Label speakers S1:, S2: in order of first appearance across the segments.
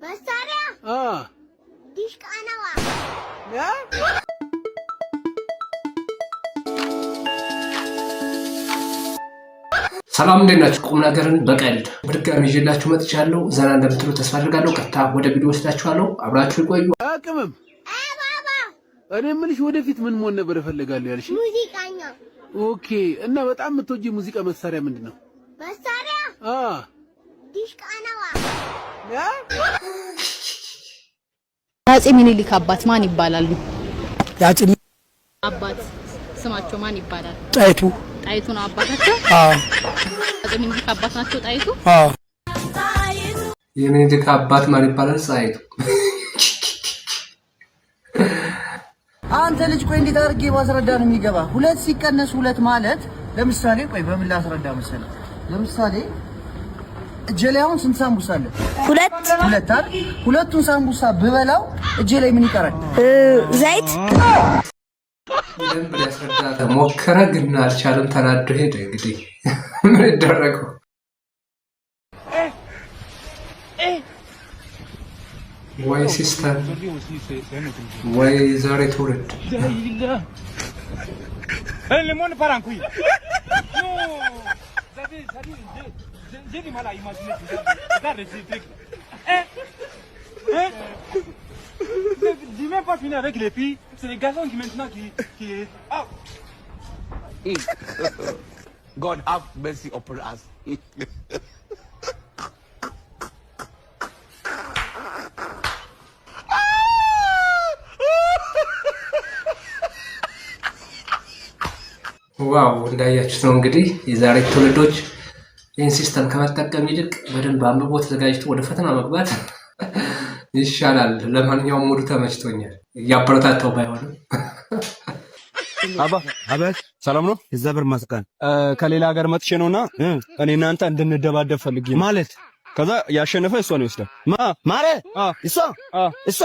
S1: መሳሪያ ዲሽቃ ነዋ።
S2: ሰላም እንዴት ናችሁ? ቁም ነገርን በቀልድ በድጋሚ ይዤላችሁ መጥቻለሁ። ዘና እንደምትሉ ተስፋ አድርጋለሁ። ቀጥታ ወደ ቪዲዮ ወስዳችኋለሁ። አብራችሁ ይቆዩ።
S3: አቅምም ባባ እኔ የምልሽ ወደፊት ምን መሆን ነበር እፈልጋለሁ ያልሽ?
S1: ሙዚቀኛ።
S3: ኦኬ። እና በጣም የምትወጂው ሙዚቃ መሳሪያ ምንድነው?
S1: መሳሪያ ዲሽቃ ነዋ።
S4: አፄ ሚኒሊክ አባት ማን ይባላሉ?
S5: ያቺ
S4: አባት ስማቸው ማን ይባላል?
S5: ጣይቱ።
S4: ጣይቱ ነው አባታቸው? አፄ ሚኒሊክ አባት ናቸው ጣይቱ?
S2: የሚኒሊክ አባት ማን ይባላል? ጣይቱ።
S5: አንተ ልጅ ቆይ እንዴት አድርጌ ማስረዳ ነው የሚገባ? ሁለት ሲቀነስ ሁለት ማለት ለምሳሌ ቆይ በምን ላስረዳ መሰለህ? ለምሳሌ እጄ ላይ አሁን ስንት ሳምቡሳ አለ? ሁለት አይደል? ሁለቱን ሳምቡሳ ብበላው እጄ ላይ ምን ይቀራል?
S1: ዘይት።
S2: ደንብ ያስረዳታ ሞከረ ግን አልቻለም። ተናዶ ሄደ። እንግዲህ ምን ይደረገው? ወይ ሲስተም ወይ ዛሬ ትውልድ
S6: j'ai du mal à imaginer tout ça. Regarde ces trucs. J'ai même pas fini avec les filles. C'est les garçons qui maintenant qui... Oh.
S7: God have mercy upon us.
S2: ዋው እንዳያችሁት ነው እንግዲህ የዛሬ ትውልዶች ይህን ሲስተም ከመጠቀም ይልቅ በደንብ አንብቦ ተዘጋጅቶ ወደ ፈተና መግባት ይሻላል። ለማንኛውም ሙሉ ተመችቶኛል። እያበረታታው ባይሆንም
S6: አባ አቤት፣ ሰላም ነው? እግዚአብሔር ይመስገን። ከሌላ ሀገር መጥቼ ነውና እኔ እናንተ እንድንደባደብ ፈልጌ ማለት ከዛ ያሸነፈ እሷን ይወስዳል። ማረ እሷ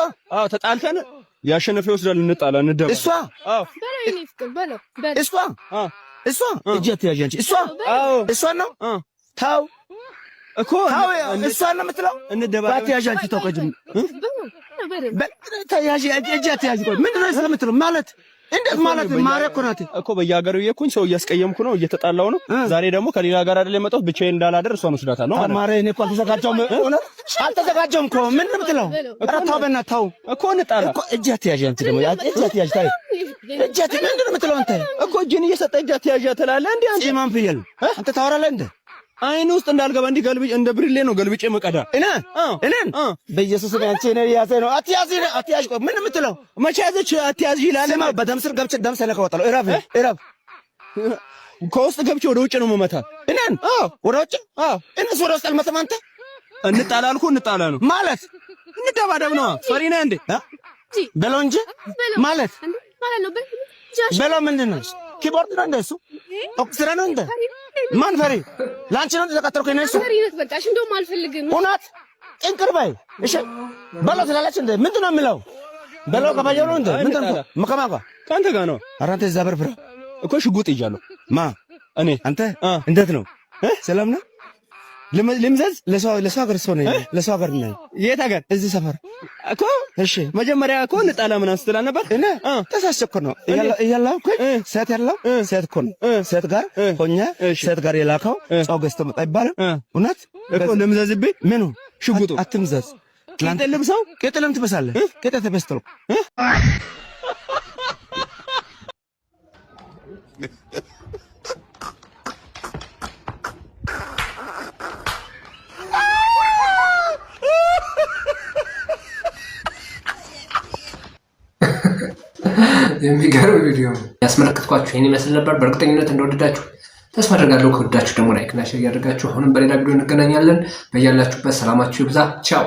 S6: ተጣልተን ያሸነፈ ይወስዳል። እንጣላ እንደባ እሷ እጅ አትያዥ አንቺ እሷ ነው ታው እኮ እሷን ነው የምትለው። ባትያዥ አንቺ ታው ከጅም ታያዥ እጅ አትያዥ። ቆይ ምንድን ነው ስለምትለው ማለት እንዴት ማለት ማርያም እኮ ናት እኮ በየሀገሩ እየኩኝ ሰው እያስቀየምኩ ነው፣ እየተጣላው ነው። ዛሬ ደግሞ ከሌላ ጋር አይደል የመጣሁት ብቻዬን እንዳላደር እሷን ወስዳታለሁ ማለት ነው። ማርያም እኔ እኮ አልተዘጋጀሁም እኮ ምንድን ነው የምትለው? ኧረ ታው በእናትህ ታው እኮ እንጣላ እኮ እጅ አትያዥ አንቺ ደግሞ እጅ አትያዥ ታይ እጅ አትያዥ ምንድን ነው የምትለው አንተ? እኮ እጅን እየሰጠህ እጅ አትያዥ ትላለህ እንዴ አንተ? ማን ፍየል አንተ ታወራለህ እንዴ? አይን ውስጥ እንዳልገባ እንዲህ ገልብጭ እንደ ብሪሌ ነው ገልብጬ መቀዳ እኔን በኢየሱስ ስም አንቺ ነው ያዘ ነው አትያዥ ቆይ ምን የምትለው መቼ ያዘች አትያዥ ይላል። በደም ስር ገብቼ ደም ሰለካ ወጣለሁ። እረፍ ከውስጥ ገብቼ ወደ ውጭ ነው መመታ እኔን ወደ ውጭ እነሱ ወደ ውስጥ አልመጣም። አንተ እንጣላ አልኩህ እንጣላ ነው ማለት እንደባደብ ነው። ፈሪ ነህ እንዴ? በለው እንጂ ማለት ነው በለው ምንድን ነው? ኪቦርድ ነው እንደሱ ኦክስራ ነው እንደ ማን ፈሪ ላንቺ ነው ተከተልኩ እነሱ ፈሪነት በቃሽ። እንደውም አልፈልግም እውነት እንቅር በይ እሺ በለው ስላለች እንደ ምንድን ነው የምለው? በለው ከባየው ነው እንደ ምንድን ነው መከማካ ካንተ ጋር ነው። ኧረ አንተ እዛ በርብራ እኮ ሽጉጥ ይዣለሁ። እኔ አንተ እንዴት ነው ሰላም ነው? ልምዘዝ ለሰው ሀገር ሰው ነኝ። ለሰው ሀገር ነኝ። የት ሀገር? እዚህ ሰፈር እኮ። እሺ መጀመሪያ እኮ እንጣላ ምናምን ስትል ነበር። ተሳስቼ እኮ ነው እያለሁ እኮ ሴት ያለው ሴት እኮ ነው ሴት ጋር ሆኜ ሴት ጋር የላከው ሰው ገዝቶ መጣ ይባላል። እውነት እኮ ልምዘዝብኝ ምኑ ሽጉጡ አትምዘዝ። ትላንት ልብሰው ቅጥልም ትበሳለህ። ቅጥ ተበስተው
S2: የሚገርም ቪዲዮ ያስመለከትኳችሁ ይሄን ይመስል ነበር። በእርግጠኝነት እንደወደዳችሁ ተስፋ አደርጋለሁ። ከወደዳችሁ ደግሞ ላይክ እና ሼር ያደርጋችሁ። አሁንም በሌላ ቪዲዮ እንገናኛለን። በያላችሁበት ሰላማችሁ ይብዛ። ቻው